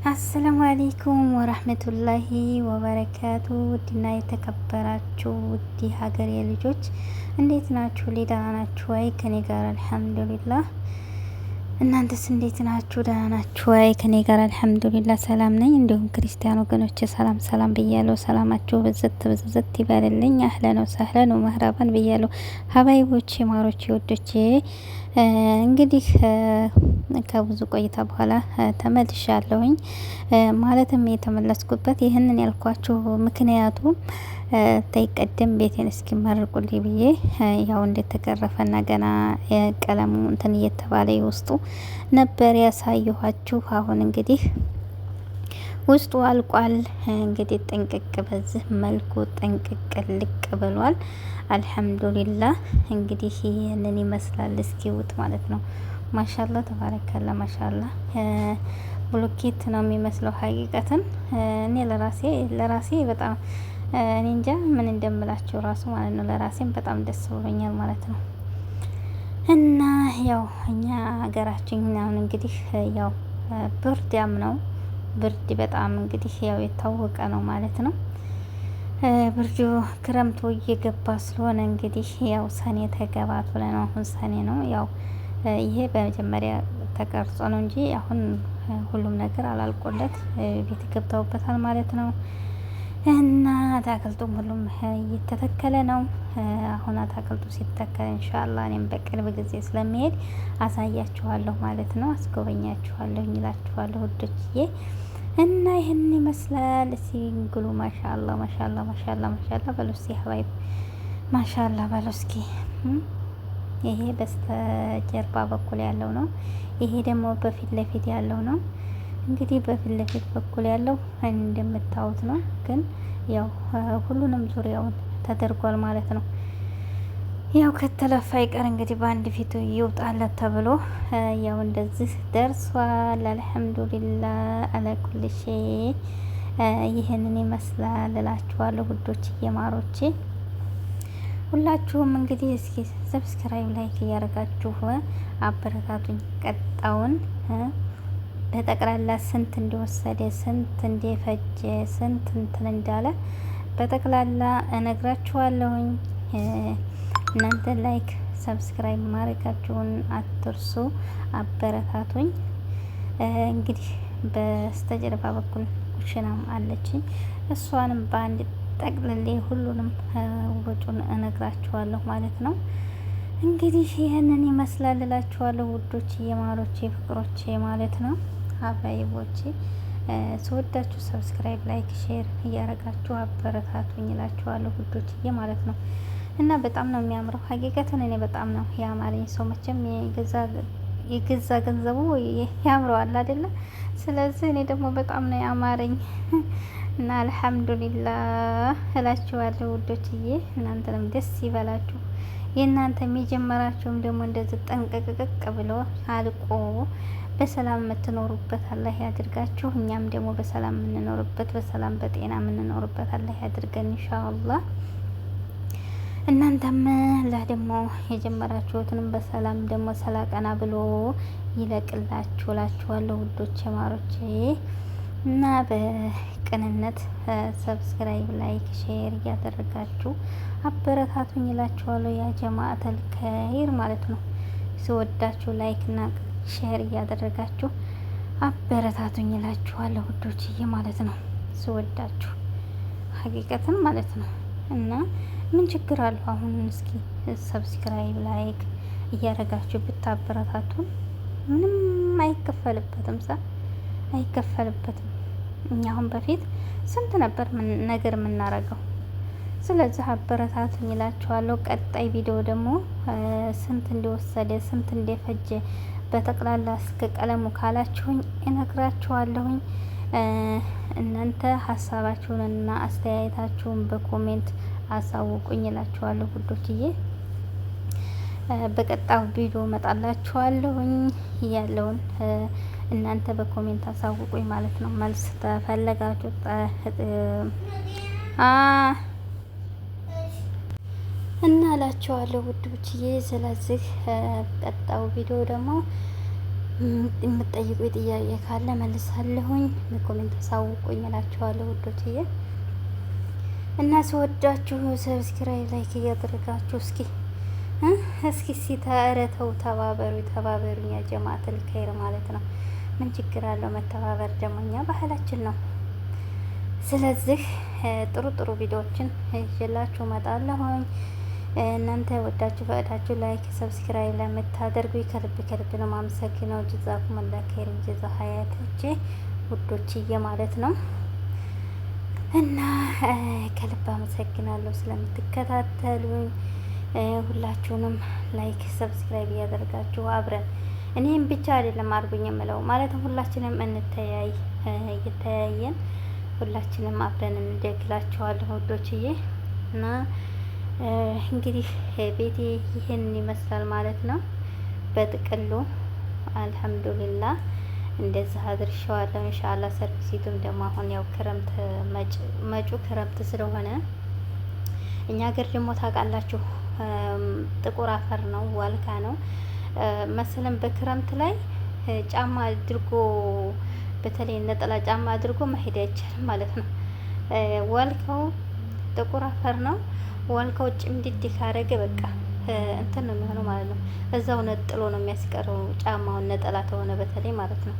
አሰላሙ አሌይኩም ወራህመቱላሂ ወበረካቱ። ውድና የተከበራችሁ ውድ ሀገሬ ልጆች እንዴት ናችሁ? ደህና ናችሁ ወይ? ከኔ ጋር አልሐምዱሊላህ። እናንተስ እንዴት ናችሁ? ደህና ናችሁ ወይ? ከኔ ጋር አልሐምዱሊላህ ሰላም ነኝ። እንዲሁም ክርስቲያን ወገኖች ሰላም ሰላም ብያለሁ። ሰላማችሁ ብዝት ብዝት ይበልልኝ። አህለን ወሰህለን ወመህረባን ብያለሁ። ሀባይቦቼ፣ ማሮቼ፣ ወዶቼ እንግዲህ ከብዙ ቆይታ በኋላ ተመልሻለሁኝ። ማለትም የተመለስኩበት ይህንን ያልኳችሁ ምክንያቱ ተይቀደም ቤቴን እስኪመርቁልኝ ብዬ ያው እንደተገረፈና ገና ቀለሙ እንትን እየተባለ ውስጡ ነበር ያሳየኋችሁ። አሁን እንግዲህ ውስጡ አልቋል። እንግዲህ ጥንቅቅ በዚህ መልኩ ጥንቅቅ ልቅ ብሏል። አልሐምዱሊላህ። እንግዲህ ይህንን ይመስላል። እስኪ ውጥ ማለት ነው። ማሻላ ተባረካላ። ማሻላ ብሎኬት ነው የሚመስለው ሀቂቀትን። እኔ ለራሴ በጣም እኔ እንጃ ምን እንደምላቸው ራሱ ማለት ነው። ለራሴም በጣም ደስ ብሎኛል ማለት ነው። እና ያው እኛ ሀገራችን አሁን እንግዲህ ያው ብርዳም ነው። ብርድ በጣም እንግዲህ ያው የታወቀ ነው ማለት ነው። ብርዱ ክረምቱ እየገባ ስለሆነ እንግዲህ ያው ሰኔ ተገባት ብለን አሁን ሰኔ ነው። ያው ይሄ በመጀመሪያ ተቀርጾ ነው እንጂ አሁን ሁሉም ነገር አላልቆለት ቤት ገብተውበታል ማለት ነው። እና አታክልቱም ሁሉም እየተተከለ ነው። አሁን አታክልቱ ሲተከል ኢንሻአላህ እኔም በቅርብ ጊዜ ስለሚሄድ አሳያችኋለሁ ማለት ነው። አስጎበኛችኋለሁ እላችኋለሁ ውዶችዬ። እና ይህን ይመስላል። ሲንግሉ ማሻአላ ማሻአላ ማሻአላ ማሻአላ በሉ እስኪ ሀባይ ማሻአላ በሉ እስኪ። ይሄ በስተጀርባ በኩል ያለው ነው። ይሄ ደግሞ በፊት ለፊት ያለው ነው። እንግዲህ በፊት ለፊት በኩል ያለው እንደምታዩት ነው። ግን ያው ሁሉንም ዙሪያውን ተደርጓል ማለት ነው። ያው ከተለፋ ይቀር እንግዲህ በአንድ ፊቱ ይውጣለት ተብሎ ያው እንደዚህ ደርሷል። አልሐምዱሊላህ አለኩል ሸይ ይህንን ይመስላል እላችኋለሁ ውዶች የማሮቼ። ሁላችሁም እንግዲህ እስኪ ሰብስክራይብ ላይክ እያደረጋችሁ አበረታቱኝ። ቀጣውን በጠቅላላ ስንት እንደወሰደ ስንት እንደፈጀ ስንት እንትን እንዳለ በጠቅላላ እነግራችኋለሁኝ። እናንተ ላይክ ሰብስክራይብ ማድረጋችሁን አትርሱ፣ አበረታቱኝ። እንግዲህ በስተጀርባ በኩል ኩሽናም አለችኝ። እሷንም በአንድ ጠቅልሌ ሁሉንም ወጪውን እነግራችኋለሁ ማለት ነው። እንግዲህ ይህንን ይመስላል እላችኋለሁ ውዶች የማሮቼ ፍቅሮቼ ማለት ነው። አባይቦቼ ስወዳችሁ ሰብስክራይብ ላይክ ሼር እያረጋችሁ አበረታቱኝ እላችኋለሁ ውዶችዬ ማለት ነው። እና በጣም ነው የሚያምረው ሀቂቀትን እኔ በጣም ነው ያማረኝ። ሰው መቼም የገዛ ገንዘቡ ያምረዋል አይደለ? ስለዚህ እኔ ደግሞ በጣም ነው ያማረኝ እና አልሐምዱሊላህ እላችኋለሁ ውዶችዬ። እናንተንም ደስ ይበላችሁ። የእናንተም የጀመራችሁም ደግሞ እንደዚህ ጠንቀቅቅቅ ብሎ አልቆ በሰላም የምትኖሩበት አላህ ያድርጋችሁ። እኛም ደግሞ በሰላም የምንኖርበት በሰላም በጤና የምንኖርበት አላህ ያድርገን ኢንሻአላህ። እናንተም አላህ ደግሞ የጀመራችሁትንም በሰላም ደግሞ ሰላቀና ብሎ ይለቅላችሁ እላችኋለሁ ውዶቼ ማሮቼ። እና በቅንነት ሰብስክራይብ ላይክ ሼር እያደረጋችሁ አበረታቱኝ እላችኋለሁ። ያ ጀማአተል ከይር ማለት ነው። ስወዳችሁ ላይክ እና ሼር እያደረጋችሁ አበረታቱኝ እላችኋለሁ ውዶችዬ ማለት ነው። ስወዳችሁ ሀቂቀትን ማለት ነው። እና ምን ችግር አለው አሁን እስኪ ሰብስክራይብ ላይክ እያደረጋችሁ ብታበረታቱን ምንም አይከፈልበትም አይከፈልበትም። እኛ አሁን በፊት ስንት ነበር ነገር የምናረገው። ስለዚህ አበረታቱኝ እላችኋለሁ። ቀጣይ ቪዲዮ ደግሞ ስንት እንደወሰደ ስንት እንደፈጀ በጠቅላላ እስከ ቀለሙ ካላችሁኝ እነግራችኋለሁኝ። እናንተ ሀሳባችሁንና አስተያየታችሁን በኮሜንት አሳውቁኝ እላችኋለሁ ውዶችዬ። በቀጣው ቪዲዮ መጣላችኋለሁኝ ያለውን እናንተ በኮሜንት አሳውቁኝ ማለት ነው። መልስ ተፈለጋችሁ እና እላችኋለሁ ውዶችዬ። ስለዚህ ቀጣው ቪዲዮ ደግሞ የምትጠይቁ ጥያቄ ካለ መልሳለሁኝ። በኮሜንት አሳውቁኝ እላችኋለሁ ውዶችዬ። እና ስወዳችሁ ሰብስክራይብ ላይክ እያደረጋችሁ እስኪ ተረተው ተባበሩኝ ያ ጀማዓተል ኸይር ማለት ነው። ምን ችግር አለው? መተባበር ደግሞ እኛ ባህላችን ነው። ስለዚህ ጥሩ ጥሩ ቪዲዮዎችን ይዤላችሁ እመጣለሁኝ። እናንተ ወዳችሁ ፈቅዳችሁ ላይክ ሰብስክራይብ ለምታደርጉኝ ከልብ ነው ማመሰግነው። ጀዛኩሙላሁ ኸይር ጀዛ ሀያቶቼ ውዶችዬ ማለት ነው። እና ከልብ አመሰግናለሁ ስለምትከታተሉኝ። ሁላችሁንም ላይክ ሰብስክራይብ እያደረጋችሁ አብረን እኔም ብቻ አይደለም አድርጉኝ የምለው ማለትም ሁላችንም እንተያይ እየተያየን ሁላችንም አብረን እንደግላችኋለሁ ውዶችዬ። እና እንግዲህ ቤቴ ይህን ይመስላል ማለት ነው በጥቅሉ አልሐምዱሊላህ። እንደዚህ አድርሻዋለሁ። ኢንሻአላህ ሰርቪሲቱም ደግሞ አሁን ያው ክረምት መጪው ክረምት ስለሆነ እኛ ሀገር ደግሞ ታውቃላችሁ ጥቁር አፈር ነው፣ ዋልካ ነው መሰለን። በክረምት ላይ ጫማ አድርጎ በተለይ ነጠላ ጫማ አድርጎ መሄድ አይቻልም ማለት ነው። ዋልካው ጥቁር አፈር ነው። ዋልካው ጭምድድ ካረገ በቃ እንትን ነው የሚሆነው ማለት ነው። እዛው ነጥሎ ነው የሚያስቀረው ጫማውን ነጠላ ተሆነ በተለይ ማለት ነው።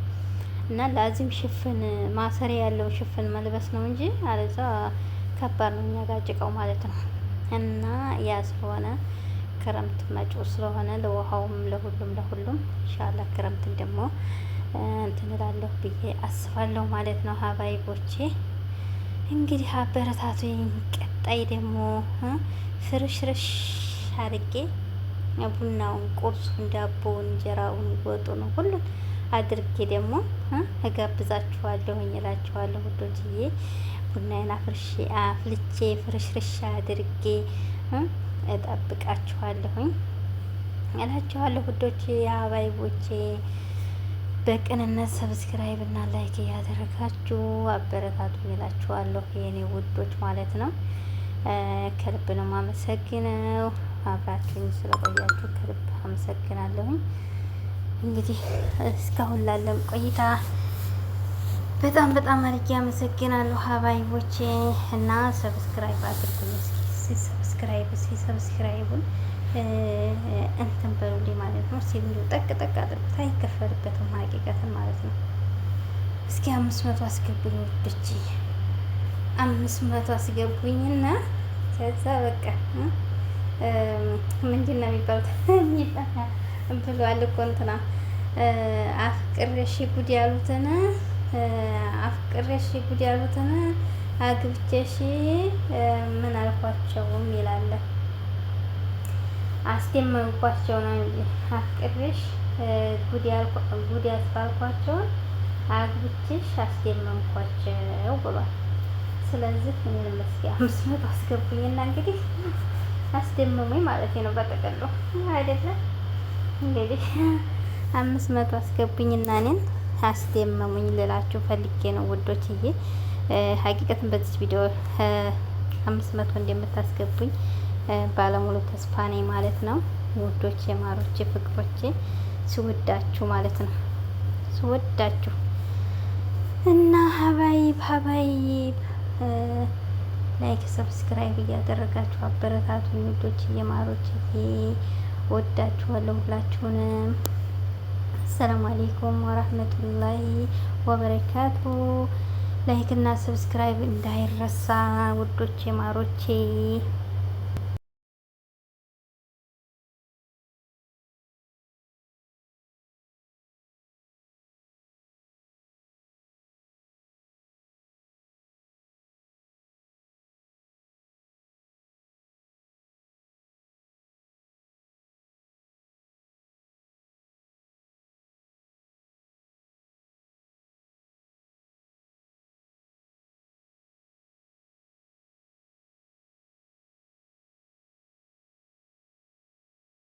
እና ላዚም ሽፍን ማሰሪያ ያለው ሽፍን መልበስ ነው እንጂ አለዛ ከባድ ነው የሚያጋጭቀው ማለት ነው። እና ያ ስለሆነ ክረምት መጪው ስለሆነ ለውሃውም ለሁሉም ኢንሻአላህ ክረምትን ደግሞ እንትን እላለሁ ብዬ አስባለሁ ማለት ነው። ሀባይቦቼ እንግዲህ አበረታቱኝ። ቀጣይ ደግሞ ፍርሽርሽ አድርጌ ቡናውን፣ ቁርሱን፣ ዳቦውን፣ እንጀራውን፣ ወጡን ሁሉን አድርጌ ደግሞ እጋብዛችኋለሁኝ እላችኋለሁ ውዶችዬ። ቡናዬን አፍልቼ ፍርሽርሽ አድርጌ እጠብቃችኋለሁኝ እላችኋለሁ ውዶቼ የሀባይቦቼ። በቅንነት ሰብስክራይብ እና ላይክ እያደረጋችሁ አበረታቱኝ እላችኋለሁ የኔ ውዶች ማለት ነው። ከልብ ነው የማመሰግነው። አብራችሁኝ ስለቆያችሁ ከልብ አመሰግናለሁኝ። እንግዲህ እስካሁን ላለም ቆይታ በጣም አድርጌ አመሰግናለሁ ሀባይቦቼ። እና ሰብስክራይብ አድርጉኝ እስኪ ሰብስክራይቡን እንትን በሉልኝ ማለት ነው። ሲሉ ጠቅ አድርጉት፣ አይከፈልበትም ሀቂቀትን ማለት ነው። እስኪ 500 አስገቡኝ ውዶቼ፣ 500 አስገቡኝና ከዛ በቃ ምንድን ነው የሚባሉት ብሏል እኮ እንትና አፍቅሬሽ ጉድ ያሉትን አግብቼሽ ምን አልኳቸውም ይላል። አስደመምኳቸው ነው እንጂ አፍቅሬሽ ጉድ ያስባልኳቸውን አግብቼሽ አስደመምኳቸው ብሏል። ስለዚህ እኔንም እስኪ 500 አስገቡኝና እንግዲህ አስደመሙኝ ማለት ነው በጠቅሉ አይደለም። እንግዲህ 500 አስገቡኝና እኔን አስደመሙኝ ልላችሁ ፈልጌ ነው ውዶችዬ። ሀቂቀትን በዚህ ቪዲዮ 500 እንደምታስገቡኝ ባለሙሉ ተስፋ ነኝ ማለት ነው ውዶቼ፣ ማሮቼ፣ ፍቅሮቼ ስወዳችሁ ማለት ነው ስወዳችሁ እና ሀባይብ ላይክ ሰብስክራይብ እያደረጋችሁ አበረታቱኝ ውዶችዬ፣ ማሮችዬ፣ ወዳችኋለሁ ሁላችሁንም። አሰላሙ አሌይኩም ወራህመቱላሂ ወበረካቱ። ላይክ እና ሰብስክራይብ እንዳይረሳ ውዶቼ ማሮቼ።